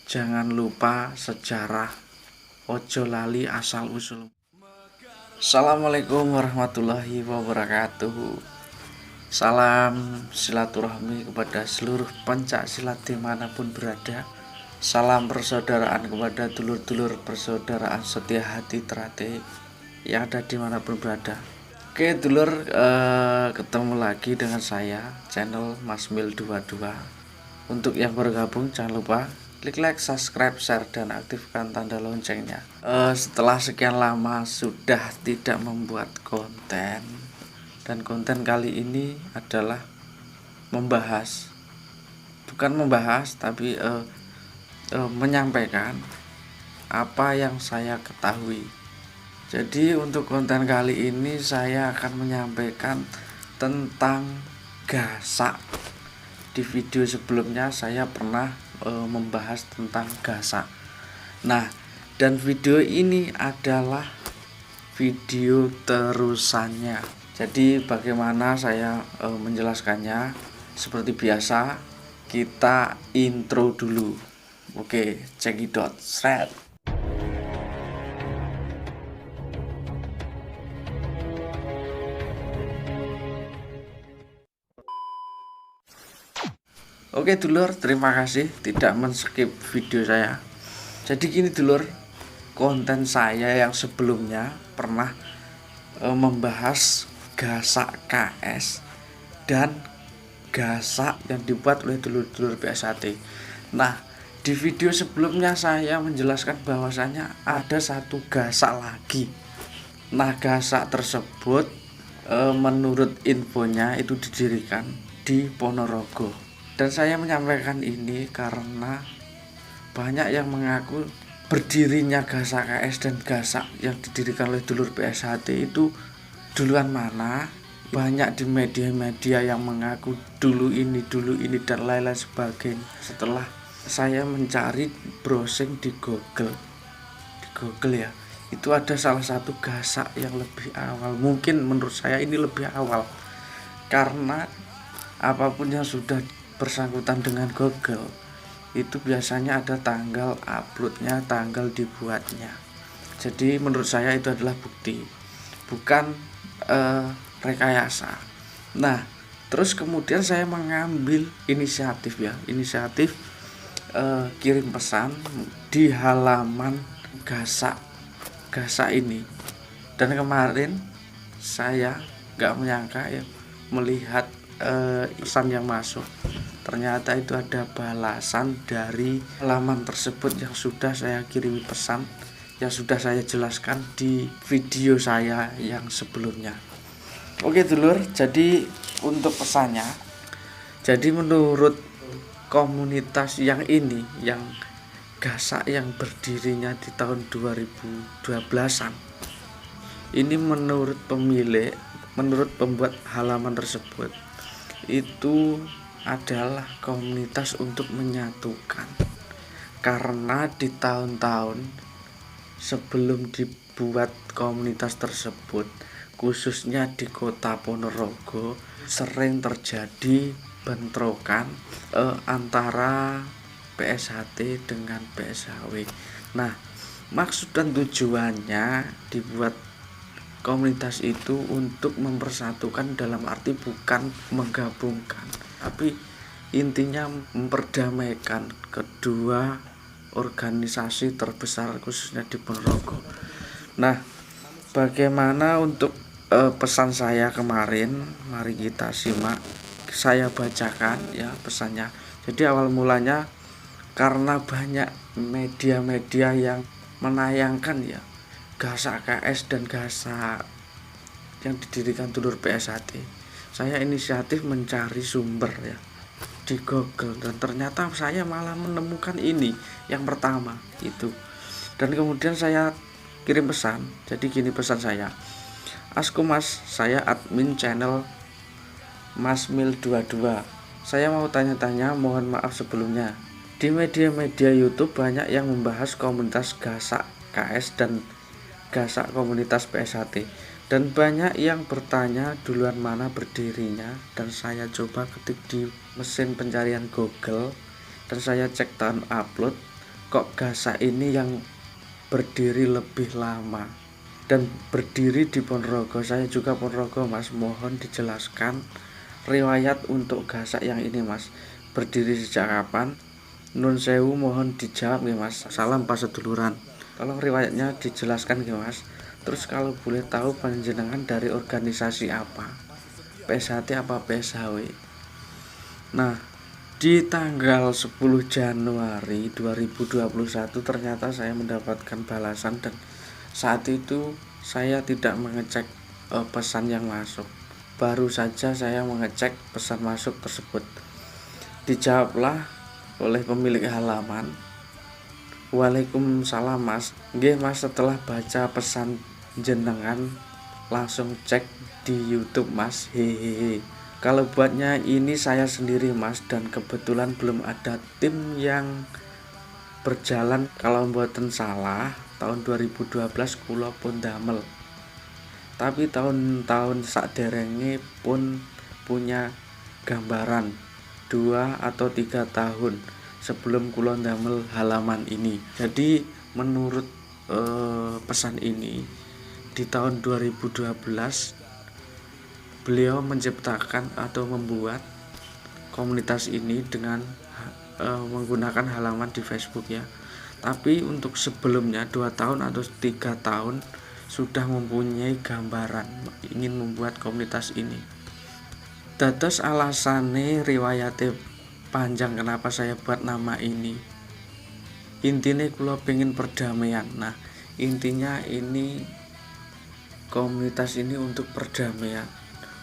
Jangan lupa sejarah, ojo lali asal usul. Assalamualaikum warahmatullahi wabarakatuh. Salam silaturahmi kepada seluruh pencak silat dimanapun berada. Salam persaudaraan kepada dulur-dulur persaudaraan setia hati terate yang ada dimanapun berada. Oke dulur, ketemu lagi dengan saya, channel Masmil22. Untuk yang bergabung jangan lupa klik like, subscribe, share, dan aktifkan tanda loncengnya. Setelah sekian lama sudah tidak membuat konten, dan konten kali ini adalah membahas, bukan membahas tapi menyampaikan apa yang saya ketahui. Jadi untuk konten kali ini saya akan menyampaikan tentang gasak. Di video sebelumnya saya pernah membahas tentang gasak. Nah, dan video ini adalah video terusannya. Jadi bagaimana saya menjelaskannya? Seperti biasa, kita intro dulu. Oke, cekidot, shred. Oke dulur, terima kasih tidak men-skip video saya. Jadi gini dulur, konten saya yang sebelumnya pernah membahas gasak KS dan gasak yang dibuat oleh dulur-dulur PSAT. Nah, di video sebelumnya saya menjelaskan bahwasanya ada satu gasak lagi. Nah, gasak tersebut menurut infonya itu didirikan di Ponorogo. Dan saya menyampaikan ini karena banyak yang mengaku berdirinya gasak KS dan gasak yang didirikan oleh dulur PSHT itu duluan mana. Banyak di media-media yang mengaku dulu ini dan lain-lain sebagainya. Setelah saya mencari browsing di Google ya, itu ada salah satu gasak yang lebih awal. Mungkin menurut saya ini lebih awal karena apapun yang sudah bersangkutan dengan Google itu biasanya ada tanggal uploadnya, tanggal dibuatnya. Jadi menurut saya itu adalah bukti, bukan rekayasa. Nah, terus kemudian saya mengambil inisiatif kirim pesan di halaman gasak ini. Dan kemarin saya nggak menyangka ya melihat pesan yang masuk. Ternyata itu ada balasan dari halaman tersebut yang sudah saya kirimi pesan, yang sudah saya jelaskan di video saya yang sebelumnya. Oke dulur, jadi untuk pesannya, jadi menurut komunitas yang ini, yang gasak yang berdirinya di tahun 2012an, ini menurut pemilik, menurut pembuat halaman tersebut, itu adalah komunitas untuk menyatukan. Karena di tahun-tahun sebelum dibuat komunitas tersebut, khususnya di kota Ponorogo, sering terjadi bentrokan antara PSHT dengan PSHW. Nah, maksud dan tujuannya dibuat komunitas itu untuk mempersatukan, dalam arti bukan menggabungkan, tapi intinya memperdamaikan kedua organisasi terbesar khususnya di Ponorogo. Nah, bagaimana untuk pesan saya kemarin? Mari kita simak. Saya bacakan ya pesannya. Jadi awal mulanya karena banyak media-media yang menayangkan ya gasak KS dan gasak yang didirikan dulur PSHT. Saya inisiatif mencari sumber ya di Google, dan ternyata saya malah menemukan ini yang pertama itu. Dan kemudian saya kirim pesan. Jadi gini pesan saya: Asku Mas, saya admin channel Masmil22. Saya mau tanya-tanya, mohon maaf sebelumnya. Di media-media YouTube banyak yang membahas komunitas gasak KS dan gasak komunitas PSHT, dan banyak yang bertanya duluan mana berdirinya. Dan saya coba ketik di mesin pencarian Google dan saya cek tahun upload, kok gasak ini yang berdiri lebih lama dan berdiri di Ponorogo. Saya juga Ponorogo Mas, mohon dijelaskan riwayat untuk gasak yang ini Mas, berdiri sejak kapan? Nun sewu, mohon dijawab nih Mas. Salam paseduluran. Tolong riwayatnya dijelaskan nih Mas. Terus kalau boleh tahu panjenengan dari organisasi apa? PSHT apa PSHW? Nah, di tanggal 10 Januari 2021 ternyata saya mendapatkan balasan, dan saat itu saya tidak mengecek pesan yang masuk. Baru saja saya mengecek pesan masuk tersebut. Dijawablah oleh pemilik halaman, "Waalaikumsalam Mas. Nggih Mas, setelah baca pesan jenengan langsung cek di YouTube Mas. Hehehe. Kalau buatnya ini saya sendiri Mas, dan kebetulan belum ada tim yang berjalan. Kalau mboten salah tahun 2012 kula pun damel. Tapi tahun-tahun saderenge pun punya gambaran 2 atau 3 tahun sebelum kula damel halaman ini. Jadi menurut pesan ini di tahun 2012 beliau menciptakan atau membuat komunitas ini dengan menggunakan halaman di Facebook ya. Tapi untuk sebelumnya 2 tahun atau 3 tahun sudah mempunyai gambaran ingin membuat komunitas ini. Dados alasane riwayate panjang kenapa saya buat nama ini. Intinya kula pengen perdamaian. Nah, intinya ini komunitas ini untuk perdamaian.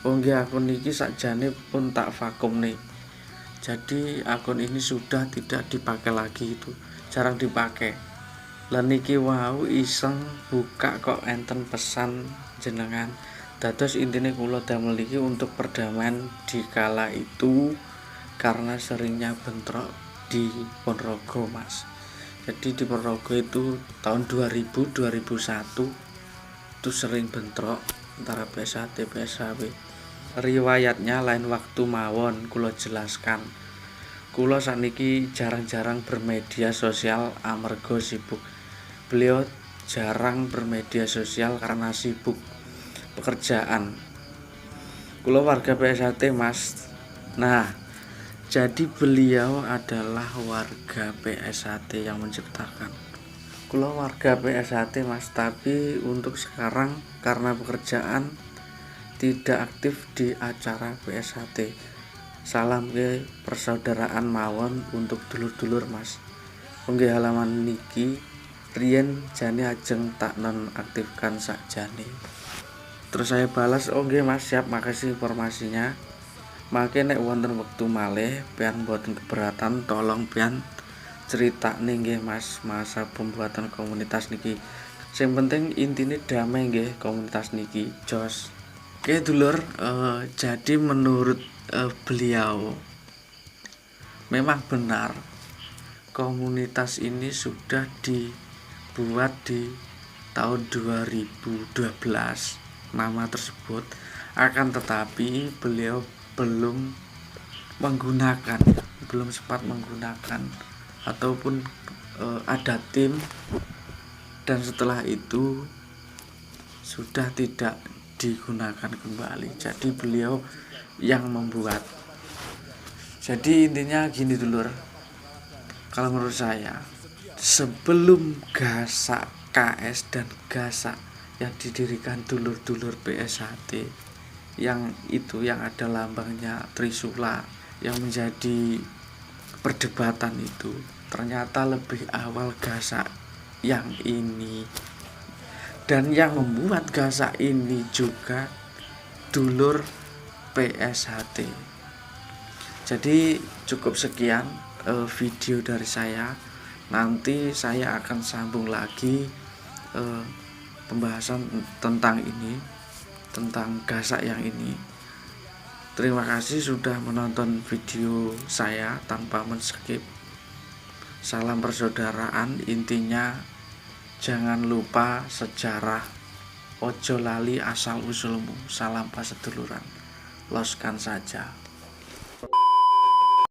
Nggih, akun iki sakjane pun tak vakum nih. Jadi akun ini sudah tidak dipakai lagi, itu jarang dipakai. Lan niki wau iseng buka kok enten pesan jenengan. Dados intine kula damel iki untuk perdamaian di kala itu karena seringnya bentrok di Ponorogo Mas. Jadi di Ponorogo itu tahun 2000 2001 itu sering bentrok antara PSHT PSHW. Riwayatnya lain waktu mawon kula jelaskan. Kula sakniki jarang-jarang bermedia sosial amarga sibuk. Beliau jarang bermedia sosial karena sibuk pekerjaan. Kula warga PSHT Mas. Nah, jadi beliau adalah warga PSHT yang menciptakan. Kula warga PSHT Mas, tapi untuk sekarang karena pekerjaan tidak aktif di acara PSHT. Salam ke persaudaraan mawon untuk dulur-dulur Mas. Nggih, halaman niki riyen jane ajeng tak nonaktifkan sakjane. Terus saya balas, nggih Mas, siap, makasih informasinya. Mangke nek wonten wektu malih pian mboten keberatan, tolong pian critakne nggih Mas masa pembuatan komunitas niki. Sing penting intine damai nggih komunitas niki. Jos. Oke dulur, jadi menurut beliau memang benar komunitas ini sudah dibuat di tahun 2012 nama tersebut, akan tetapi beliau belum sempat menggunakan ataupun ada tim, dan setelah itu sudah tidak digunakan kembali. Jadi beliau yang membuat. Jadi intinya gini dulur, kalau menurut saya sebelum gasak KS dan gasak yang didirikan dulur-dulur PSHT yang itu yang ada lambangnya Trisula yang menjadi perdebatan itu, ternyata lebih awal gasak yang ini. Dan yang membuat gasak ini juga dulur PSHT. Jadi cukup sekian video dari saya. Nanti saya akan sambung lagi pembahasan tentang ini, tentang gasak yang ini. Terima kasih sudah menonton video saya tanpa men-skip. Salam persaudaraan, intinya jangan lupa sejarah, ojo lali asal usulmu. Salam paseduluran, loskan saja.